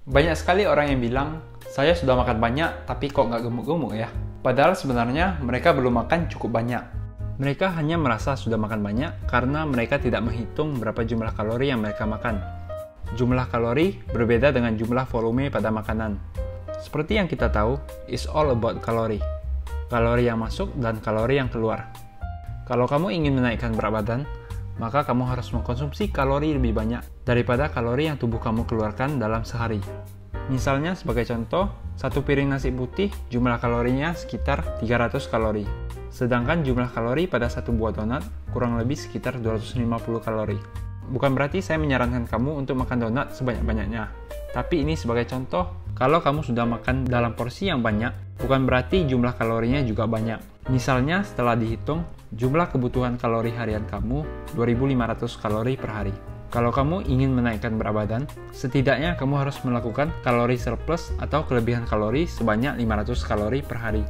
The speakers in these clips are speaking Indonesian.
Banyak sekali orang yang bilang, saya sudah makan banyak tapi kok nggak gemuk-gemuk ya. Padahal sebenarnya mereka belum makan cukup banyak. Mereka hanya merasa sudah makan banyak karena mereka tidak menghitung berapa jumlah kalori yang mereka makan. Jumlah kalori berbeda dengan jumlah volume pada makanan. Seperti yang kita tahu, it's all about kalori. Kalori yang masuk dan kalori yang keluar. Kalau kamu ingin menaikkan berat badan, maka kamu harus mengkonsumsi kalori lebih banyak daripada kalori yang tubuh kamu keluarkan dalam sehari. Misalnya sebagai contoh, satu piring nasi putih jumlah kalorinya sekitar 300 kalori. Sedangkan jumlah kalori pada satu buah donat kurang lebih sekitar 250 kalori. Bukan berarti saya menyarankan kamu untuk makan donat sebanyak-banyaknya. Tapi ini sebagai contoh, kalau kamu sudah makan dalam porsi yang banyak, bukan berarti jumlah kalorinya juga banyak. Misalnya setelah dihitung, jumlah kebutuhan kalori harian kamu 2.500 kalori per hari. Kalau kamu ingin menaikkan berat badan, setidaknya kamu harus melakukan kalori surplus atau kelebihan kalori sebanyak 500 kalori per hari.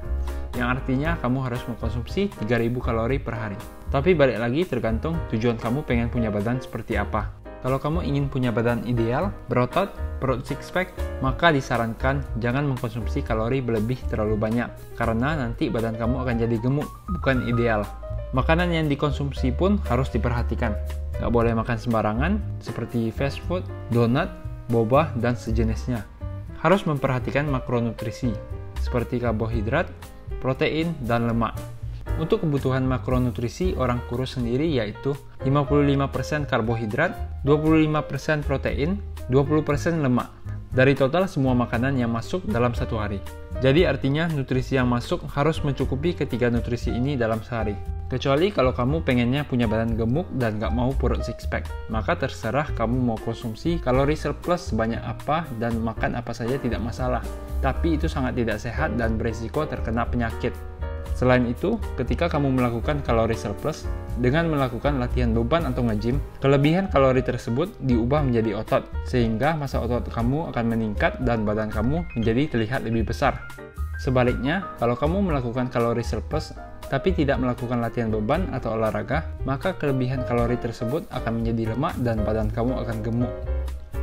Yang artinya kamu harus mengkonsumsi 3.000 kalori per hari. Tapi balik lagi tergantung tujuan kamu pengen punya badan seperti apa. Kalau kamu ingin punya badan ideal, berotot, perut six pack, maka disarankan jangan mengkonsumsi kalori berlebih terlalu banyak, karena nanti badan kamu akan jadi gemuk, bukan ideal. Makanan yang dikonsumsi pun harus diperhatikan. Gak boleh makan sembarangan, seperti fast food, donat, boba, dan sejenisnya. Harus memperhatikan makronutrisi, seperti karbohidrat, protein, dan lemak. Untuk kebutuhan makronutrisi orang kurus sendiri yaitu 55% karbohidrat, 25% protein, 20% lemak dari total semua makanan yang masuk dalam satu hari. Jadi artinya nutrisi yang masuk harus mencukupi ketiga nutrisi ini dalam sehari. Kecuali kalau kamu pengennya punya badan gemuk dan gak mau perut six pack, maka terserah kamu mau konsumsi kalori surplus sebanyak apa dan makan apa saja tidak masalah. Tapi itu sangat tidak sehat dan berisiko terkena penyakit. Selain itu, ketika kamu melakukan kalori surplus dengan melakukan latihan beban atau nge-gym, kelebihan kalori tersebut diubah menjadi otot, sehingga massa otot kamu akan meningkat dan badan kamu menjadi terlihat lebih besar. Sebaliknya, kalau kamu melakukan kalori surplus tapi tidak melakukan latihan beban atau olahraga, maka kelebihan kalori tersebut akan menjadi lemak dan badan kamu akan gemuk.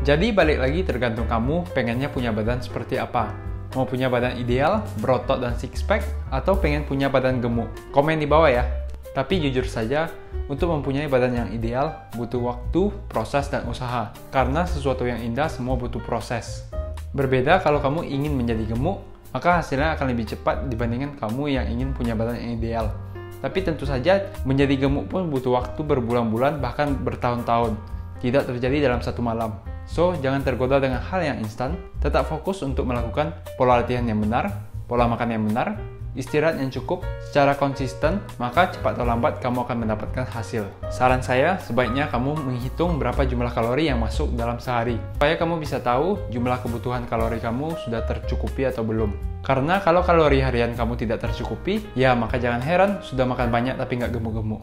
Jadi balik lagi tergantung kamu pengennya punya badan seperti apa. Mau punya badan ideal, berotot dan six pack, atau pengen punya badan gemuk? Komen di bawah ya. Tapi jujur saja, untuk mempunyai badan yang ideal, butuh waktu, proses, dan usaha. Karena sesuatu yang indah semua butuh proses. Berbeda kalau kamu ingin menjadi gemuk, maka hasilnya akan lebih cepat dibandingkan kamu yang ingin punya badan yang ideal. Tapi tentu saja, menjadi gemuk pun butuh waktu berbulan-bulan, bahkan bertahun-tahun. Tidak terjadi dalam satu malam. So, jangan tergoda dengan hal yang instan, tetap fokus untuk melakukan pola latihan yang benar, pola makan yang benar, istirahat yang cukup, secara konsisten, maka cepat atau lambat kamu akan mendapatkan hasil. Saran saya, sebaiknya kamu menghitung berapa jumlah kalori yang masuk dalam sehari, supaya kamu bisa tahu jumlah kebutuhan kalori kamu sudah tercukupi atau belum. Karena kalau kalori harian kamu tidak tercukupi, ya maka jangan heran sudah makan banyak tapi nggak gemuk-gemuk.